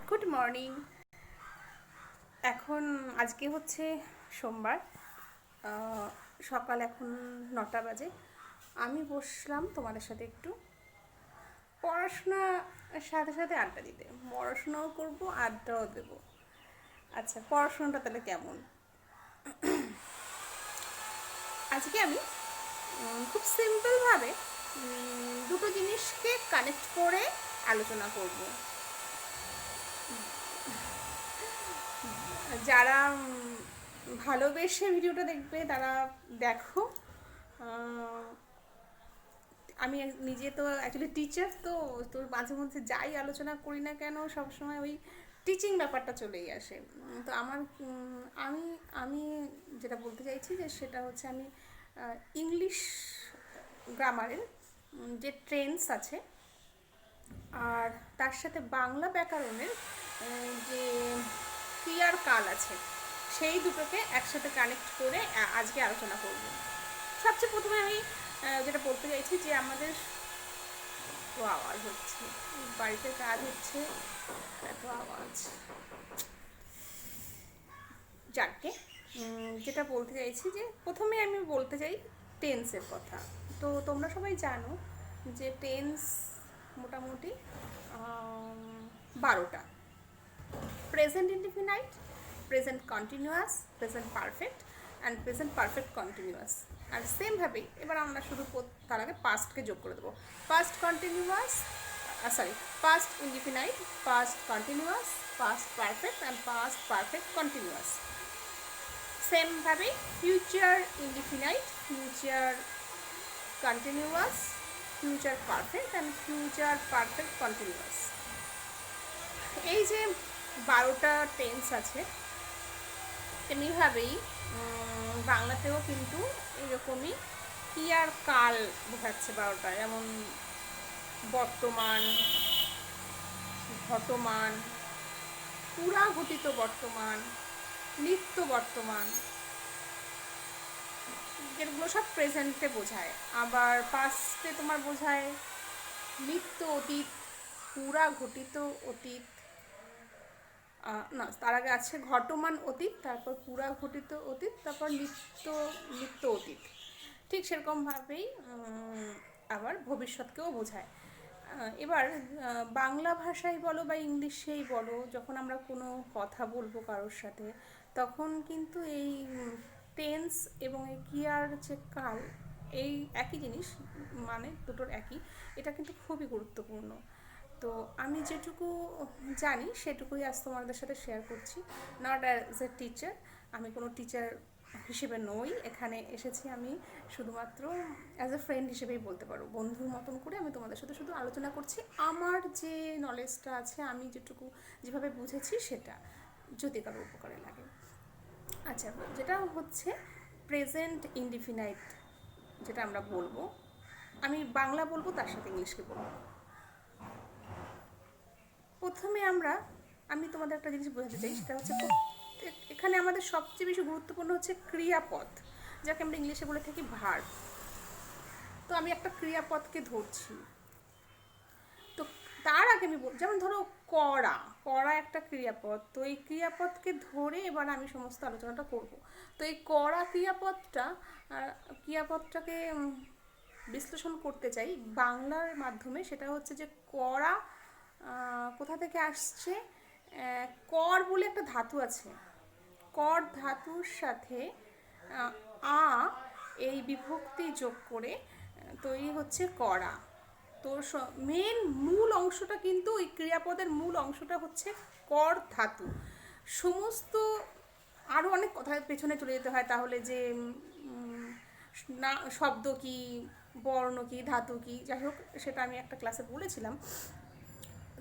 Good morning. এখন আজকে হচ্ছে সোমবার, সকাল এখন 9টা বাজে। আমি বসলাম তোমাদের সাথে একটু পড়াশোনার সাথে সাথে আড্ডা দিতে। পড়াশোনাও করবো, আড্ডাও দেবো। আচ্ছা, পড়াশোনাটা তাহলে কেমন? আজকে আমি খুব সিম্পলভাবে দুটো জিনিসকে কানেক্ট করে আলোচনা করব। যারা ভালোবেসে ভিডিওটা দেখবে তারা দেখো। আমি নিজে তো অ্যাকচুয়ালি টিচার, তো মাঝে মধ্যে যাই আলোচনা করি না কেন সবসময় ওই টিচিং ব্যাপারটা চলেই আসে। তো আমি আমি যেটা বলতে চাইছি যে সেটা হচ্ছে আমি ইংলিশ গ্রামারের যে ট্রেন্ডস আছে আর তার সাথে বাংলা ব্যাকরণের যে ক্রিয়ার কাল আছে সেই দুটোকে একসাথে কানেক্ট করে আজকে আলোচনা করব। সবচেয়ে প্রথমে আমি যেটা বলতে চাইছি যে আমাদের এত আওয়াজ হচ্ছে, বাড়িতে কাজ হচ্ছে, এত আওয়াজ। যাকে যেটা বলতে চাইছি যে প্রথমে আমি বলতে চাই টেন্সের কথা। তো তোমরা সবাই জানো যে টেন্স মোটামুটি 12টা: present indefinite, present continuous, present perfect and present perfect continuous. আর সেমভাবেই এবার আমরা শুধু তার আগে পাস্টকে যোগ করে দেবো। Past continuous, past indefinite, past continuous, past perfect and past perfect continuous. সেমভাবেই future indefinite, future continuous, future perfect and future perfect continuous. এই যে 12টা টেন্স আছে, তেমনিভাবেই বাংলাতেও কিন্তু এরকমই ক্রিয়ার কাল বোঝাচ্ছে 12টা। যেমন বর্তমান, ঘটমান, পুরাঘটিত বর্তমান, নিত্য বর্তমান, যেগুলো সব প্রেজেন্টে বোঝায়। আবার পাস্টে তোমার বোঝায় নিত্য অতীত, পুরাঘটিত অতীত, না তার আগে আছে ঘটমান অতীত, তারপর পুরাঘটিত অতীত, তারপর নিত্য নিত্য অতীত। ঠিক সেরকমভাবেই আবার ভবিষ্যৎকেও বোঝায়। এবার বাংলা ভাষায় বলো বা ইংলিশেই বলো, যখন আমরা কোনো কথা বলবো কারোর সাথে, তখন কিন্তু এই টেন্স এবং এই ক্রিয়ার যে কাল, এই একই জিনিস, মানে দুটোর একই, এটা কিন্তু খুবই গুরুত্বপূর্ণ। তো আমি যেটুকু জানি সেটুকুই আজ তোমাদের সাথে শেয়ার করছি। নট অ্যাজ এ টিচার, আমি কোনো টিচার হিসেবে নই, এখানে এসেছি আমি শুধুমাত্র অ্যাজ এ ফ্রেন্ড হিসেবেই বলতে পারো। বন্ধুর মতন করে আমি তোমাদের সাথে শুধু আলোচনা করছি আমার যে নলেজটা আছে, আমি যেভাবে বুঝেছি সেটা, যদি কারো উপকারে লাগে। আচ্ছা, যেটা হচ্ছে প্রেজেন্ট ইনডিফিনাইট, যেটা আমরা বলবো, আমি বাংলা বলবো তার সাথে ইংলিশকে বলবো। প্রথমে আমি তোমাদের একটা জিনিস বোঝাতে চাই, সেটা হচ্ছে এখানে আমাদের সবচেয়ে বেশি গুরুত্বপূর্ণ হচ্ছে ক্রিয়াপদ, যাকে আমরা ইংলিশে বলে থাকি ভার্ব। তো আমি একটা ক্রিয়াপদকে ধরছি, তো তার আগে আমি যেমন ধরো করা, করা একটা ক্রিয়াপদ, তো এই ক্রিয়াপদকে ধরে এবার আমি সমস্ত আলোচনাটা করব। তো এই করা ক্রিয়াপদটাকে বিশ্লেষণ করতে চাই বাংলার মাধ্যমে। সেটা হচ্ছে যে করা কোথা থেকে আসছে, কর বলে একটা ধাতু আছে, কর ধাতুর সাথে আ এই বিভক্তি যোগ করে তৈরি হচ্ছে করা। তো মূল অংশটা কিন্তু ওই ক্রিয়াপদের মূল অংশটা হচ্ছে কর ধাতু। সমস্ত আরও অনেক কথা পেছনে চলে যেতে হয়, তাহলে যে না শব্দ কি, বর্ণ কি, ধাতু কি, যাই হোক সেটা আমি একটা ক্লাসে বলেছিলাম।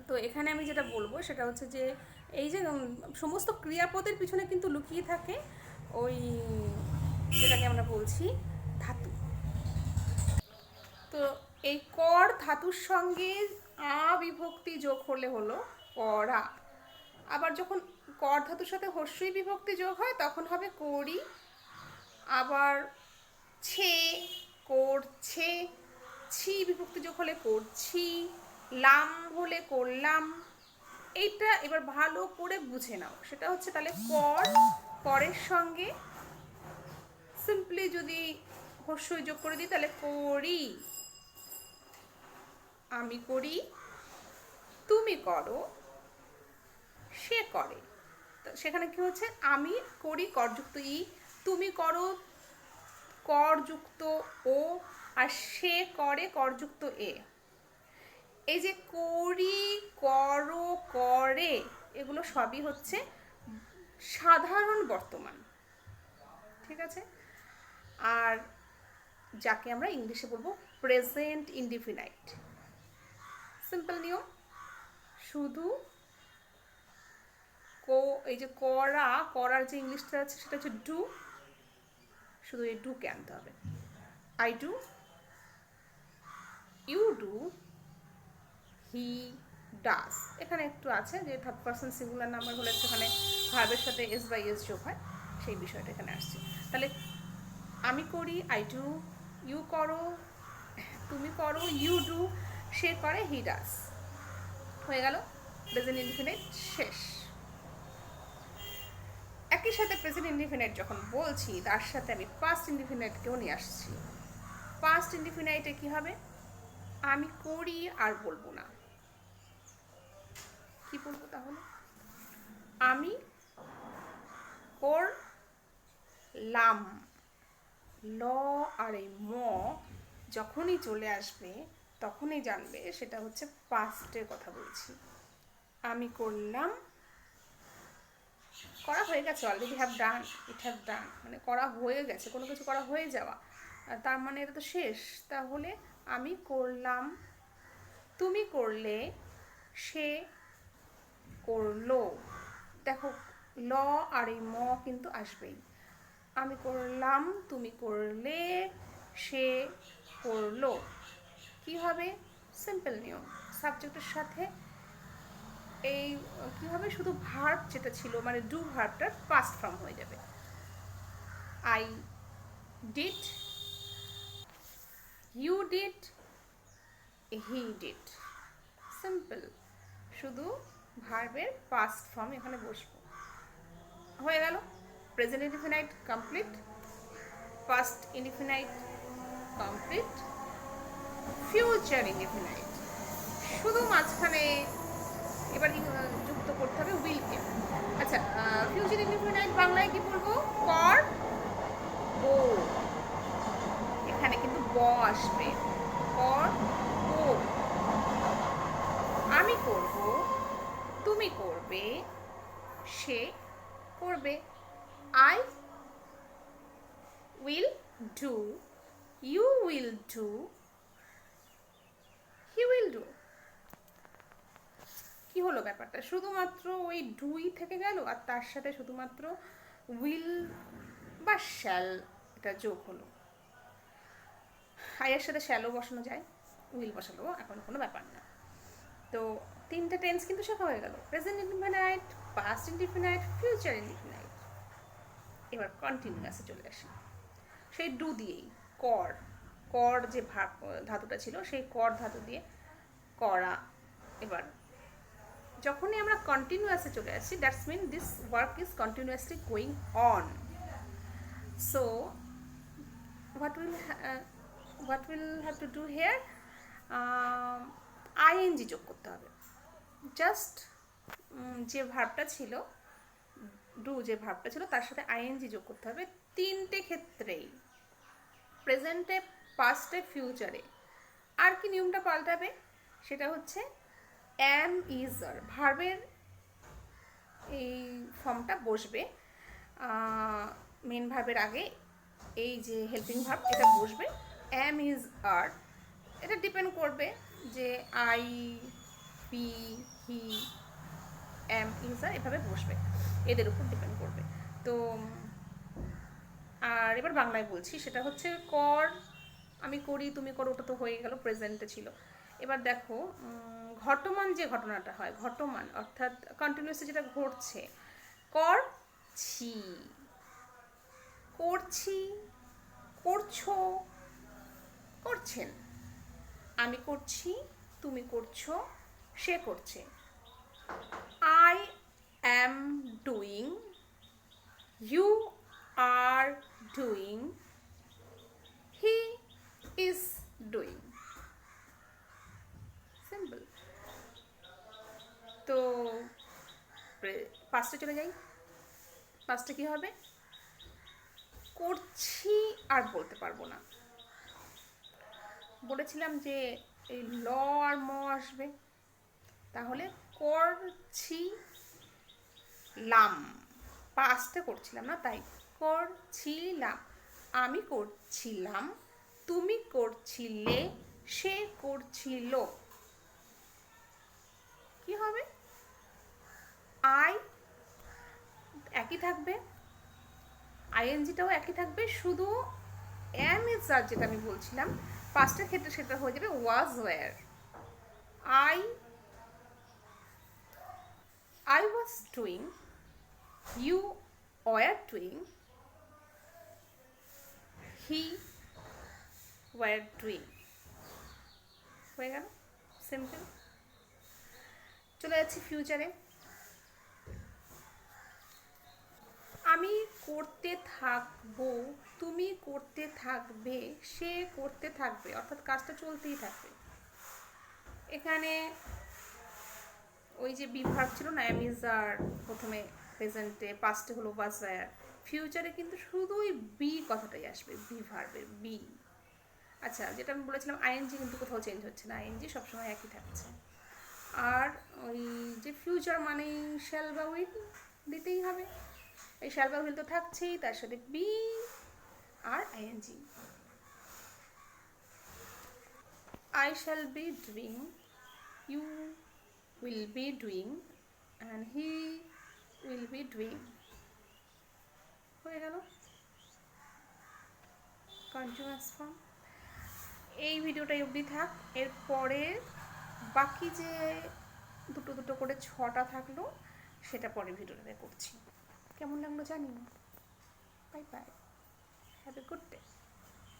তো এখানে আমি যেটা বলবো সেটা হচ্ছে যে এই যে সমস্ত ক্রিয়াপদের পিছনে কিন্তু লুকিয়ে থাকে ওই যেটাকে আমরা বলছি ধাতু। তো এই কর ধাতুর সঙ্গে আ বিভক্তি যোগ হলে হলো করা। আবার যখন কর ধাতুর সাথে হস্যই বিভক্তি যোগ হয় তখন হবে করি। আবার ছে, করছে, ছি বিভক্তি যোগ হলে করছি, লাম হলে করলাম, এইটা এবার ভালো করে বুঝে নাও। সেটা হচ্ছে তাহলে করের সঙ্গে সিম্পলি যদি হর্ষই যোগ করে দিই তাহলে করি, আমি করি, তুমি করো, সে করে। তো সেখানে কি হচ্ছে, আমি করি করযুক্ত ই, তুমি করো করযুক্ত ও, আর সে করে করযুক্ত এ। এই যে করি, করো, করে, এগুলো সবই হচ্ছে সাধারণ বর্তমান, ঠিক আছে। আর যাকে আমরা ইংলিশে বলবো প্রেজেন্ট ইনডিফিনাইট। সিম্পল নিয়ম, শুধু এই যে করার যে ইংলিশটা আছে সেটা হচ্ছে ডু, শুধু এই ডুকে আনতে হবে। আই ডু, ইউ ডু, হি ডাস। এখানে একটু আছে যে থার্ড পারসন সিঙ্গুলার নাম্বার হলে সেখানে ভার্বের সাথে এস বাই এস যোগ হয়, সেই বিষয়টা এখানে আসছে। তাহলে আমি করি, আই ডু, ইউ করো, তুমি করো, ইউ ডু, সে করে, হি ডাস। হয়ে গেল প্রেজেন্ট ইনডিফিনাইট শেষ। একই সাথে প্রেজেন্ট ইনডিফিনাইট যখন বলছি তার সাথে আমি পাস্ট ইনডিফিনাইটকেও নিয়ে আসছি। পাস্ট ইনডিফিনাইটে কি হবে, আমি করি আর বলবো না, কি বলবো তাহলে, আমি করলাম। ল আর এই ম যখনই চলে আসবে তখনই জানবে সেটা হচ্ছে পাস্টের কথা বলছি। আমি করলাম, করা হয়ে গেছে, already have done, it have done, মানে করা হয়ে গেছে, কোনো কিছু করা হয়ে যাওয়া, তার মানে এটা তো শেষ। তাহলে আমি করলাম, তুমি করলে, সে করলো। দেখো ল আর এই ম কিন্তু আসবেই। আমি করলাম, তুমি করলে, সে করলো। কি হবে, সিম্পল নিয়ম, সাবজেক্টের সাথে এই কি হবে, শুধু ভার্ব যেটা ছিল মানে ডু ভার্বটার পাস্ট ফর্ম হয়ে যাবে। I did, you did, he did. Simple, শুধু ভার্বের পাস্ট ফর্ম এখানে বসবো। হয়ে গেল present indefinite complete, past indefinite complete, future indefinite শুধু মাঝখানে এবার যুক্ত করতে হবে উইলকে। আচ্ছা, ফিউচার ইনডিফিনাইট বাংলায় কি বলবো, কর ও, এখানে কিন্তু ব আসবে, কর ও। আমি করব, তুমি করবে, সে করবে। I will do, you will do, he will do. কি হলো ব্যাপারটা, শুধুমাত্র ওই ডুই থেকে গেল আর তার সাথে শুধুমাত্র উইল বা শ্যাল এটা যোগ হলো। আয়ের সাথে শ্যালও বসানো যায়, উইল বসালো এখন কোনো ব্যাপার না। তো তিনটে টেন্স কিন্তু শেখা হয়ে গেল, present indefinite, past indefinite, future indefinite. এবার কন্টিনিউয়াসে চলে আসি, সেই ডু দিয়েই কর যে ধাতুটা ছিল সেই কর ধাতু দিয়ে করা। এবার যখনই আমরা কন্টিনিউয়াসে চলে আসছি, that's mean this work is continuously going on. So what will have to do here, ING যোগ করতে হবে। জাস্ট যে ভার্বটা ছিল, ডু যে ভার্বটা ছিল তার সাথে আইএনজি যোগ করতে হবে তিনটে ক্ষেত্রেই, প্রেজেন্টে, পাস্টে, ফিউচারে। আর কি নিয়মটা পাল্টাবে, সেটা হচ্ছে অ্যাম ইজ আর ভার্বের এই ফর্মটা বসবে, মেন ভার্বের আগে এই যে হেল্পিং ভার্ব এটা বসবে, অ্যাম ইজ আর। এটা ডিপেন্ড করবে যে আই, পি, হি, অ্যাম ইজ আর এভাবে বসবে, এদের উপর ডিপেন্ড করবে। তো আর এবার বাংলায় বলছি, সেটা হচ্ছে আমি করি, তুমি করো, ওটা তো হয়ে গেল, প্রেজেন্টে ছিল। এবার দেখো ঘটমান যে ঘটনাটা হয়, ঘটমান অর্থাৎ কন্টিনিউয়াসলি যেটা ঘটছে, করছি, করছি, করছো, করছেন। আমি করছি, তুমি করছো, সে করছে। I am doing, you are doing, he is doing. Simple. তো পাঁচটা চলে যাই। পাঁচটা কি হবে? করছি আর বলতে পারবো না। বলেছিলাম যে এই ল আর ম আসবে, তাহলে করছি লাম, পাঁচটা করছিলাম না, তাই করছিলাম, আমি করছিলাম, তুমি করছিলে, সে করছিল। কি হবে? আই একই থাকবে, আইএনজিটাও একই থাকবে, শুধু এম ইজ আর যেটা আমি বলছিলাম পাঁচটার ক্ষেত্রে সেটা হয়ে যাবে ওয়াজ wire. I I was doing, you were doing, he were doing। হয়ে গেল, সিম্পল। চলে যাচ্ছি ফিউচারে। আমি করতে থাকবো, তুমি করতে থাকবে, সে করতে থাকবে, অর্থাৎ কাজটা চলতেই থাকবে। এখানে ওই যে বি ভার্ব ছিল না, এম ইজ আর প্রথমে প্রেজেন্টে, পাস্টে হলো ওয়াজ ওয়্যার, ফিউচারে কিন্তু শুধুই বি কথাটাই আসবে, বি ভার্বের বি। আচ্ছা, যেটা আমি বলেছিলাম আইএনজি কিন্তু কোথাও চেঞ্জ হচ্ছে না, আইএনজি সবসময় একই থাকছে। আর ওই যে ফিউচার মানে শ্যাল বা উইল দিতেই হবে, এই শ্যাল বা উইল তো থাকছেই, তার সাথে বি আর ING. I shall be doing, you will be doing, and he will be doing। হয়ে গেল কন্টিনিউয়াস ফর্ম। এই ভিডিওটাই অবধি থাক, এরপরে বাকি যে দুটো দুটো করে ছটা থাকলো সেটা পরে ভিডিওটাতে করছি। কেমন লাগলো জানি না। Bye bye, have a good day.